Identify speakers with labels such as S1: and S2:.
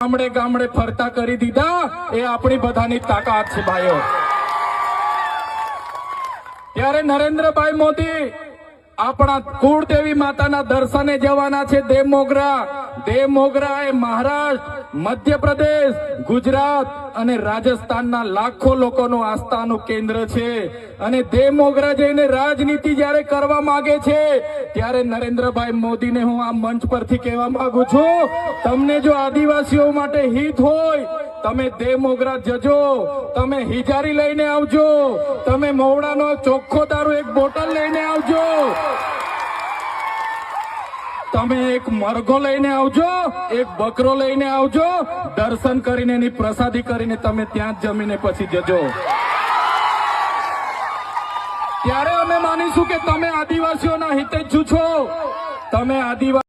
S1: ગામડે ગામડે ફરતા કરી દીધા એ આપણી બધાની તાકાત છે ભાઈઓ। ત્યારે નરેન્દ્રભાઈ મોદી આપણા કુળદેવી માતાના દર્શને જવાના છે દેવમોગરા। દેવમોગરા એ મહારાષ્ટ્ર, મધ્યપ્રદેશ, ગુજરાત અને રાજસ્થાનના લાખો લોકોનું આસ્થાનું કેન્દ્ર છે અને દેવમોગરા જઈને રાજનીતિ જ્યારે કરવા માંગે છે ત્યારે નરેન્દ્રભાઈ મોદીને હું આ મંચ પરથી કહેવા માંગુ છું, તમને જો આદિવાસીઓ માટે હિત હોય તમે દેવમોગરા જજો, તમે હિજારી લઈને આવજો, તમે મોવડાનો ચોખ્ખો દારૂ એક બોટલ લઈને આવજો, તમે એક મરઘો લઈને આવજો, એક બકરો લઈને આવજો, દર્શન કરીને એની પ્રસાદી કરીને તમે ત્યાં જ જમીને પછી જજો। ત્યારે અમે માનીશું કે તમે આદિવાસીઓના હિતે જ છો। તમે આદિવાસી